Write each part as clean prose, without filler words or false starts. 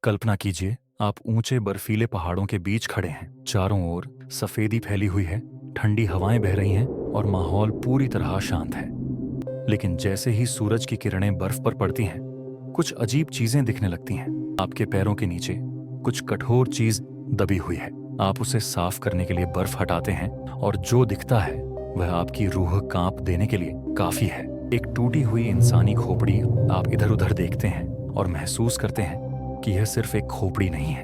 कल्पना कीजिए, आप ऊंचे बर्फीले पहाड़ों के बीच खड़े हैं। चारों ओर सफेदी फैली हुई है, ठंडी हवाएं बह रही हैं और माहौल पूरी तरह शांत है। लेकिन जैसे ही सूरज की किरणें बर्फ पर पड़ती हैं, कुछ अजीब चीजें दिखने लगती हैं। आपके पैरों के नीचे कुछ कठोर चीज दबी हुई है। आप उसे साफ करने के लिए बर्फ हटाते हैं और जो दिखता है वह आपकी रूह कांप देने के लिए काफी है। एक टूटी हुई इंसानी खोपड़ी। आप इधर उधर देखते हैं और महसूस करते हैं कि यह सिर्फ एक खोपड़ी नहीं है,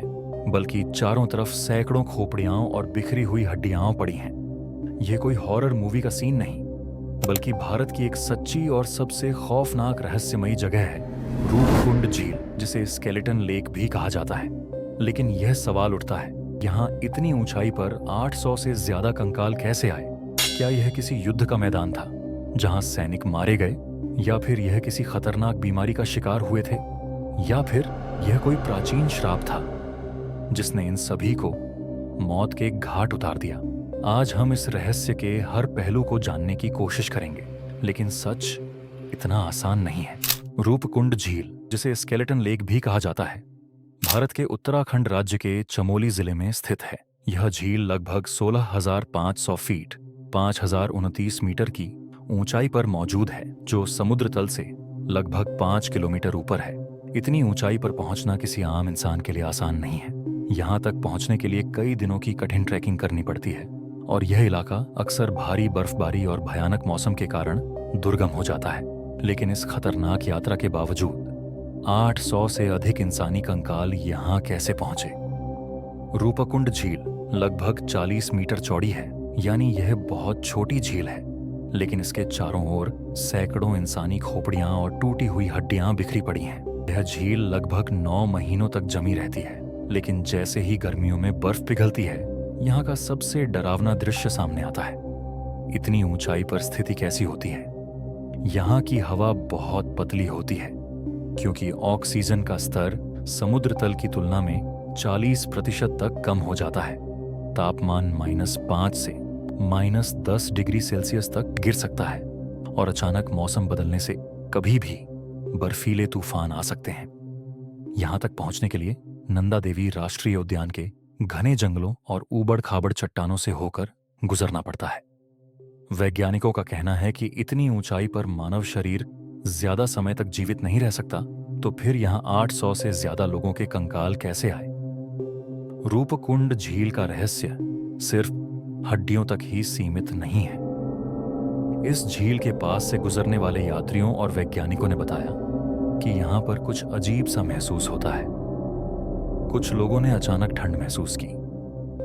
बल्कि चारों तरफ सैकड़ों खोपड़ियां और बिखरी हुई हड्डियां पड़ी हैं। यह कोई हॉरर मूवी का सीन नहीं, बल्कि भारत की एक सच्ची और सबसे खौफनाक रहस्यमयी जगह है, रूपकुंड झील, जिसे स्केलेटन लेक भी कहा जाता है। लेकिन यह सवाल उठता है, यहाँ इतनी ऊंचाई पर 800 से ज्यादा कंकाल कैसे आए? क्या यह किसी युद्ध का मैदान था जहां सैनिक मारे गए, या फिर यह किसी खतरनाक बीमारी का शिकार हुए थे, या फिर यह कोई प्राचीन श्राप था जिसने इन सभी को मौत के घाट उतार दिया? आज हम इस रहस्य के हर पहलू को जानने की कोशिश करेंगे, लेकिन सच इतना आसान नहीं है। रूपकुंड झील, जिसे स्केलेटन लेक भी कहा जाता है, भारत के उत्तराखंड राज्य के चमोली जिले में स्थित है। यह झील लगभग 16,500 फीट 5,029 मीटर की ऊंचाई पर मौजूद है, जो समुद्र तल से लगभग 5 किलोमीटर ऊपर है। इतनी ऊंचाई पर पहुंचना किसी आम इंसान के लिए आसान नहीं है। यहाँ तक पहुंचने के लिए कई दिनों की कठिन ट्रैकिंग करनी पड़ती है और यह इलाका अक्सर भारी बर्फबारी और भयानक मौसम के कारण दुर्गम हो जाता है। लेकिन इस खतरनाक यात्रा के बावजूद 800 से अधिक इंसानी कंकाल यहाँ कैसे पहुंचे? रूपकुंड झील लगभग 40 मीटर चौड़ी है, यानी यह बहुत छोटी झील है, लेकिन इसके चारों ओर सैकड़ों इंसानी खोपड़ियां और टूटी हुई हड्डियां बिखरी पड़ी हैं। यह झील लगभग 9 महीनों तक जमी रहती है, लेकिन जैसे ही गर्मियों में बर्फ पिघलती है, यहाँ का सबसे डरावना दृश्य सामने आता है। इतनी ऊंचाई पर स्थिति कैसी होती है? यहाँ की हवा बहुत पतली होती है, क्योंकि ऑक्सीजन का स्तर समुद्र तल की तुलना में 40% तक कम हो जाता है। तापमान -5 से -10 डिग्री सेल्सियस तक गिर सकता है और अचानक मौसम बदलने से कभी भी बर्फीले तूफान आ सकते हैं। यहाँ तक पहुंचने के लिए नंदा देवी राष्ट्रीय उद्यान के घने जंगलों और ऊबड़ खाबड़ चट्टानों से होकर गुजरना पड़ता है। वैज्ञानिकों का कहना है कि इतनी ऊंचाई पर मानव शरीर ज्यादा समय तक जीवित नहीं रह सकता, तो फिर यहाँ 800 से ज्यादा लोगों के कंकाल कैसे आए? रूपकुंड झील का रहस्य सिर्फ हड्डियों तक ही सीमित नहीं है। इस झील के पास से गुजरने वाले यात्रियों और वैज्ञानिकों ने बताया कि यहाँ पर कुछ अजीब सा महसूस होता है। कुछ लोगों ने अचानक ठंड महसूस की,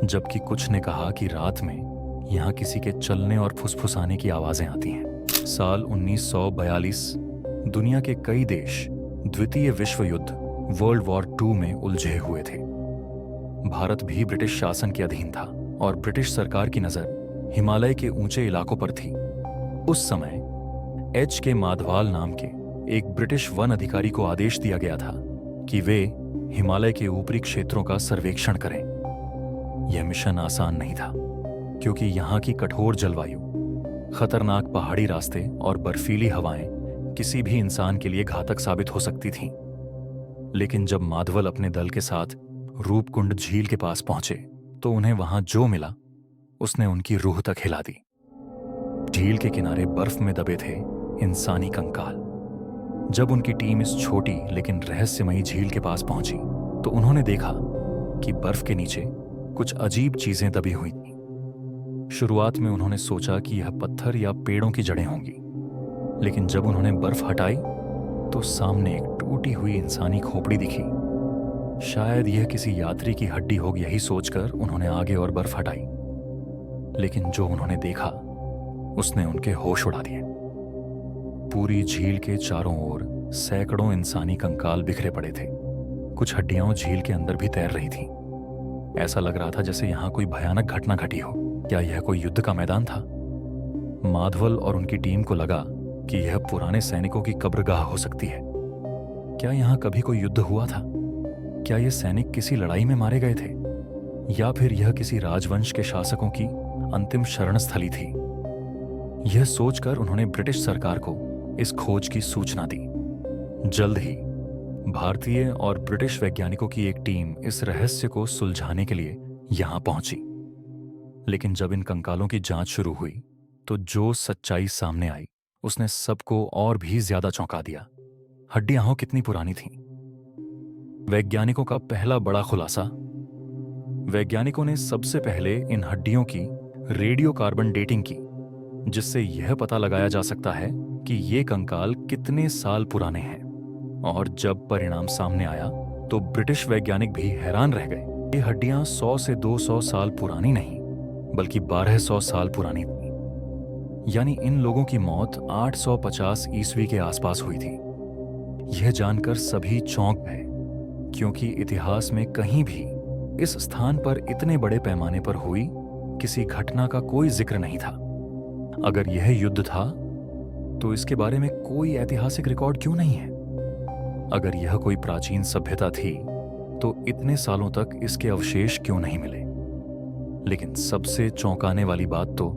जबकि कुछ ने कहा कि रात में यहाँ किसी के चलने और फुसफुसाने की आवाजें आती हैं। साल 1942 दुनिया के कई देश द्वितीय विश्व युद्ध वर्ल्ड वॉर 2 में उलझे हुए थे। भारत भी ब्रिटिश शासन के अधीन था और ब्रिटिश सरकार की नजर हिमालय के ऊंचे इलाकों पर थी। उस समय H.K. माधवाल नाम के एक ब्रिटिश वन अधिकारी को आदेश दिया गया था कि वे हिमालय के ऊपरी क्षेत्रों का सर्वेक्षण करें। यह मिशन आसान नहीं था, क्योंकि यहाँ की कठोर जलवायु, खतरनाक पहाड़ी रास्ते और बर्फीली हवाएं किसी भी इंसान के लिए घातक साबित हो सकती थीं। लेकिन जब माधवल अपने दल के साथ रूपकुंड झील के पास पहुंचे, तो उन्हें वहां जो मिला उसने उनकी रूह तक हिला दी। झील के किनारे बर्फ में दबे थे इंसानी कंकाल। जब उनकी टीम इस छोटी लेकिन रहस्यमयी झील के पास पहुंची, तो उन्होंने देखा कि बर्फ के नीचे कुछ अजीब चीजें दबी हुई थीं। शुरुआत में उन्होंने सोचा कि यह पत्थर या पेड़ों की जड़ें होंगी, लेकिन जब उन्होंने बर्फ हटाई तो सामने एक टूटी हुई इंसानी खोपड़ी दिखी। शायद यह किसी यात्री की हड्डी होगी, यही सोचकर उन्होंने आगे और बर्फ हटाई, लेकिन जो उन्होंने देखा उसने उनके होश उड़ा दिए। पूरी झील के चारों ओर सैकड़ों इंसानी कंकाल बिखरे पड़े थे। कुछ हड्डियां झील के अंदर भी तैर रही थीं। ऐसा लग रहा था जैसे यहाँ कोई भयानक घटना घटी हो। क्या यह कोई युद्ध का मैदान था? माधवल और उनकी टीम को लगा कि यह पुराने सैनिकों की कब्रगाह हो सकती है। क्या यहाँ कभी कोई युद्ध हुआ था? क्या ये सैनिक किसी लड़ाई में मारे गए थे, या फिर यह किसी राजवंश के शासकों की अंतिम शरण स्थली थी? यह सोचकर उन्होंने ब्रिटिश सरकार को इस खोज की सूचना दी। जल्द ही भारतीय और ब्रिटिश वैज्ञानिकों की एक टीम इस रहस्य को सुलझाने के लिए यहां पहुंची। लेकिन जब इन कंकालों की जांच शुरू हुई तो जो सच्चाई सामने आई उसने सबको और भी ज्यादा चौंका दिया। हड्डियां कितनी पुरानी थीं। वैज्ञानिकों का पहला बड़ा खुलासा। वैज्ञानिकों ने सबसे पहले इन हड्डियों की रेडियो कार्बन डेटिंग की, जिससे यह पता लगाया जा सकता है कि ये कंकाल कितने साल पुराने हैं। और जब परिणाम सामने आया तो ब्रिटिश वैज्ञानिक भी हैरान रह गए। ये हड्डियां 100 से 200 साल पुरानी नहीं, बल्कि 1200 साल पुरानी थी। यानी इन लोगों की मौत 850 ईस्वी के आसपास हुई थी। यह जानकर सभी चौंक गए, क्योंकि इतिहास में कहीं भी इस स्थान पर इतने बड़े पैमाने पर हुई किसी घटना का कोई जिक्र नहीं था। अगर यह युद्ध था तो इसके बारे में कोई ऐतिहासिक रिकॉर्ड क्यों नहीं है? अगर यह कोई प्राचीन सभ्यता थी तो इतने सालों तक इसके अवशेष क्यों नहीं मिले? लेकिन सबसे चौंकाने वाली बात तो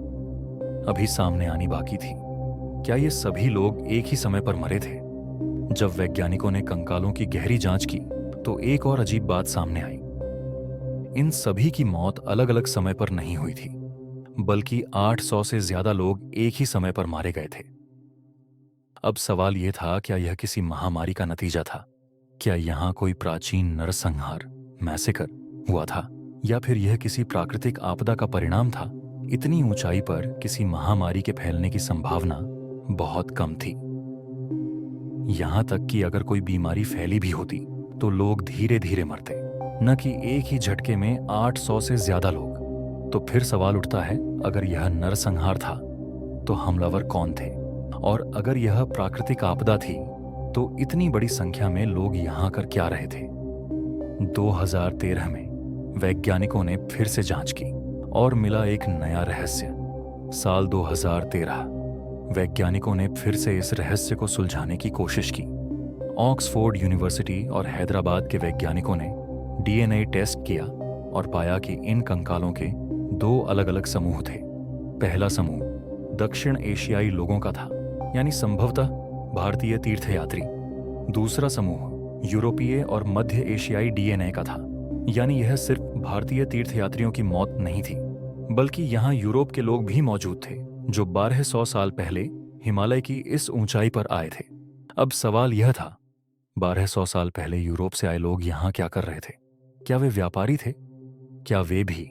अभी सामने आनी बाकी थी। क्या ये सभी लोग एक ही समय पर मरे थे? जब वैज्ञानिकों ने कंकालों की गहरी जांच की तो एक और अजीब बात सामने आई। इन सभी की मौत अलग अलग समय पर नहीं हुई थी, बल्कि 800 से ज्यादा लोग एक ही समय पर मारे गए थे। अब सवाल यह था, क्या यह किसी महामारी का नतीजा था? क्या यहां कोई प्राचीन नरसंहार मैसेकर हुआ था, या फिर यह किसी प्राकृतिक आपदा का परिणाम था? इतनी ऊंचाई पर किसी महामारी के फैलने की संभावना बहुत कम थी। यहां तक कि अगर कोई बीमारी फैली भी होती तो लोग धीरे धीरे मरते, न कि एक ही झटके में 800 से ज्यादा लोग। तो फिर सवाल उठता है, अगर यह नरसंहार था तो हमलावर कौन थे? और अगर यह प्राकृतिक आपदा थी तो इतनी बड़ी संख्या में लोग यहां कर क्या रहे थे? 2013 में वैज्ञानिकों ने फिर से जांच की और मिला एक नया रहस्य। साल 2013 वैज्ञानिकों ने फिर से इस रहस्य को सुलझाने की कोशिश की। ऑक्सफोर्ड यूनिवर्सिटी और हैदराबाद के वैज्ञानिकों ने डीएनए टेस्ट किया और पाया कि इन कंकालों के 2 अलग अलग समूह थे। पहला समूह दक्षिण एशियाई लोगों का था, यानी संभवतः भारतीय तीर्थयात्री। दूसरा समूह यूरोपीय और मध्य एशियाई डीएनए का था, यानी यह सिर्फ भारतीय तीर्थयात्रियों की मौत नहीं थी, बल्कि यहाँ यूरोप के लोग भी मौजूद थे जो 1200 साल पहले हिमालय की इस ऊंचाई पर आए थे। अब सवाल यह था, 1200 साल पहले यूरोप से आए लोग यहाँ क्या कर रहे थे? क्या वे व्यापारी थे? क्या वे भी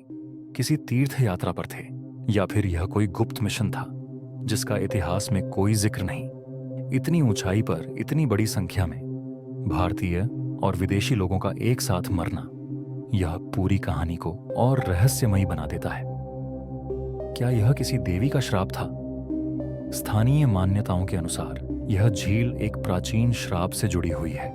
किसी तीर्थ यात्रा पर थे? या फिर यह कोई गुप्त मिशन था जिसका इतिहास में कोई जिक्र नहीं? इतनी ऊंचाई पर इतनी बड़ी संख्या में भारतीय और विदेशी लोगों का एक साथ मरना, यह पूरी कहानी को और रहस्यमयी बना देता है। क्या यह किसी देवी का श्राप था? स्थानीय मान्यताओं के अनुसार यह झील एक प्राचीन श्राप से जुड़ी हुई है।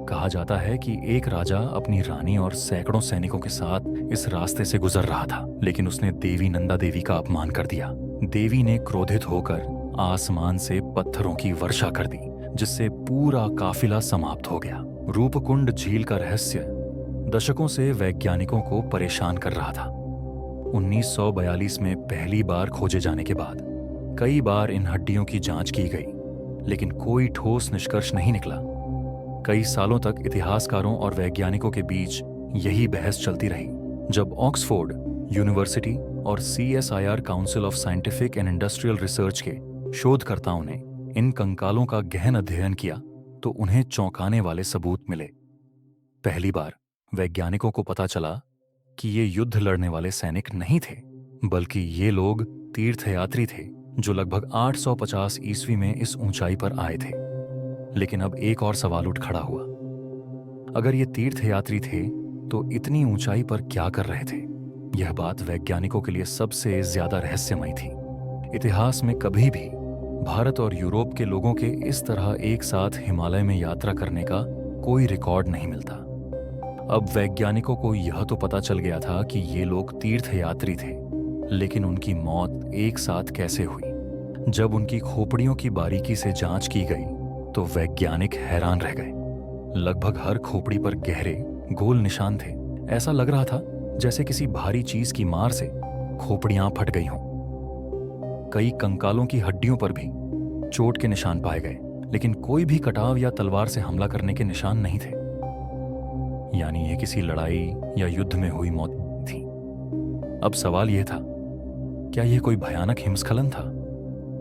कहा जाता है कि एक राजा अपनी रानी और सैकड़ों सैनिकों के साथ इस रास्ते से गुजर रहा था, लेकिन उसने देवी नंदा देवी का अपमान कर दिया। देवी ने क्रोधित होकर आसमान से पत्थरों की वर्षा कर दी, जिससे पूरा काफिला समाप्त हो गया। रूपकुंड झील का रहस्य दशकों से वैज्ञानिकों को परेशान कर रहा था। 1942 में पहली बार खोजे जाने के बाद कई बार इन हड्डियों की जांच की गई, लेकिन कोई ठोस निष्कर्ष नहीं निकला। कई सालों तक इतिहासकारों और वैज्ञानिकों के बीच यही बहस चलती रही। जब ऑक्सफोर्ड यूनिवर्सिटी और CSIR council of scientific and industrial research के शोधकर्ताओं ने इन कंकालों का गहन अध्ययन किया तो उन्हें चौंकाने वाले सबूत मिले। पहली बार वैज्ञानिकों को पता चला कि ये युद्ध लड़ने वाले सैनिक नहीं थे, बल्कि ये लोग तीर्थयात्री थे जो लगभग 850 ईस्वी में इस ऊंचाई पर आए थे। लेकिन अब एक और सवाल उठ खड़ा हुआ, अगर ये तीर्थयात्री थे तो इतनी ऊंचाई पर क्या कर रहे थे? यह बात वैज्ञानिकों के लिए सबसे ज्यादा रहस्यमयी थी। इतिहास में कभी भी भारत और यूरोप के लोगों के इस तरह एक साथ हिमालय में यात्रा करने का कोई रिकॉर्ड नहीं मिलता। अब वैज्ञानिकों को यह तो पता चल गया था कि ये लोग तीर्थयात्री थे, लेकिन उनकी मौत एक साथ कैसे हुई? जब उनकी खोपड़ियों की बारीकी से जांच की गई तो वैज्ञानिक हैरान रह गए। लगभग हर खोपड़ी पर गहरे गोल निशान थे। ऐसा लग रहा था जैसे किसी भारी चीज की मार से खोपड़ियां फट गई हों। कई कंकालों की हड्डियों पर भी चोट के निशान पाए गए, लेकिन कोई भी कटाव या तलवार से हमला करने के निशान नहीं थे। यानी यह किसी लड़ाई या युद्ध में हुई मौत थी। अब सवाल यह था, क्या यह कोई भयानक हिमस्खलन था?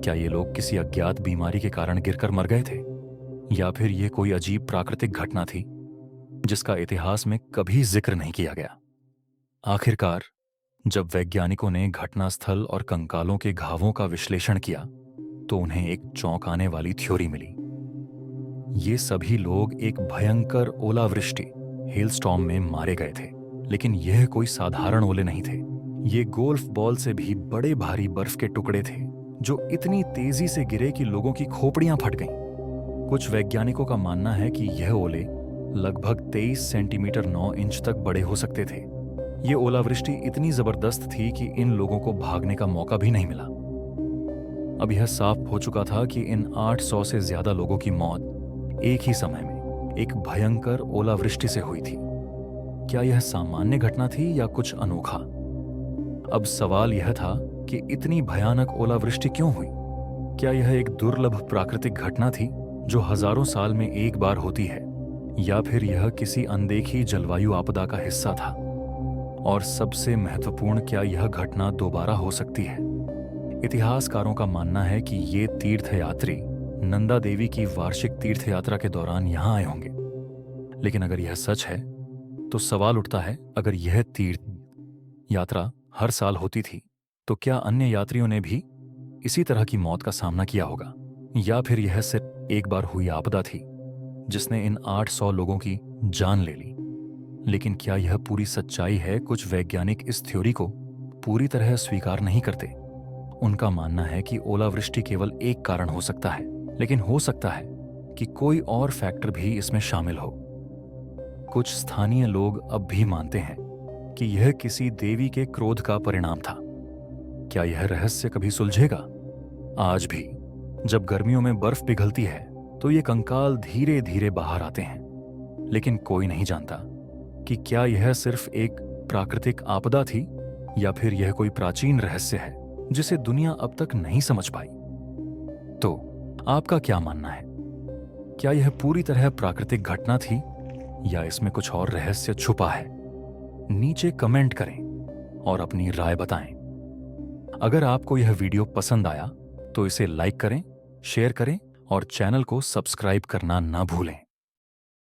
क्या ये लोग किसी अज्ञात बीमारी के कारण गिरकर मर गए थे, या फिर यह कोई अजीब प्राकृतिक घटना थी जिसका इतिहास में कभी जिक्र नहीं किया गया? आखिरकार जब वैज्ञानिकों ने घटनास्थल और कंकालों के घावों का विश्लेषण किया तो उन्हें एक चौंकाने वाली थ्योरी मिली। ये सभी लोग एक भयंकर ओलावृष्टि हेलस्टॉर्म में मारे गए थे, लेकिन यह कोई साधारण ओले नहीं थे। ये गोल्फ बॉल से भी बड़े भारी बर्फ के टुकड़े थे जो इतनी तेजी से गिरे कि लोगों की खोपड़ियां फट गईं। कुछ वैज्ञानिकों का मानना है कि यह ओले लगभग 23 सेंटीमीटर 9 इंच तक बड़े हो सकते थे। ये ओलावृष्टि इतनी जबरदस्त थी कि इन लोगों को भागने का मौका भी नहीं मिला। अब यह साफ हो चुका था कि इन 800 से ज्यादा लोगों की मौत एक ही समय में एक भयंकर ओलावृष्टि से हुई थी। क्या यह सामान्य घटना थी या कुछ अनोखा? अब सवाल यह था कि इतनी भयानक ओलावृष्टि क्यों हुई? क्या यह एक दुर्लभ प्राकृतिक घटना थी जो हजारों साल में एक बार होती है, या फिर यह किसी अनदेखी जलवायु आपदा का हिस्सा था? और सबसे महत्वपूर्ण, क्या यह घटना दोबारा हो सकती है? इतिहासकारों का मानना है कि ये तीर्थयात्री नंदा देवी की वार्षिक तीर्थ यात्रा के दौरान यहां आए होंगे। लेकिन अगर यह सच है तो सवाल उठता है, अगर यह तीर्थ यात्रा हर साल होती थी तो क्या अन्य यात्रियों ने भी इसी तरह की मौत का सामना किया होगा, या फिर यह सिर्फ एक बार हुई आपदा थी जिसने इन 800 लोगों की जान ले ली? लेकिन क्या यह पूरी सच्चाई है? कुछ वैज्ञानिक इस थ्योरी को पूरी तरह स्वीकार नहीं करते। उनका मानना है कि ओलावृष्टि केवल एक कारण हो सकता है, लेकिन हो सकता है कि कोई और फैक्टर भी इसमें शामिल हो। कुछ स्थानीय लोग अब भी मानते हैं कि यह किसी देवी के क्रोध का परिणाम था। क्या यह रहस्य कभी सुलझेगा? आज भी जब गर्मियों में बर्फ पिघलती है तो ये कंकाल धीरे धीरे बाहर आते हैं, लेकिन कोई नहीं जानता कि क्या यह सिर्फ एक प्राकृतिक आपदा थी या फिर यह कोई प्राचीन रहस्य है जिसे दुनिया अब तक नहीं समझ पाई। तो आपका क्या मानना है? क्या यह पूरी तरह प्राकृतिक घटना थी या इसमें कुछ और रहस्य छुपा है? नीचे कमेंट करें और अपनी राय बताएं। अगर आपको यह वीडियो पसंद आया तो इसे लाइक करें, शेयर करें और चैनल को सब्सक्राइब करना ना भूलें।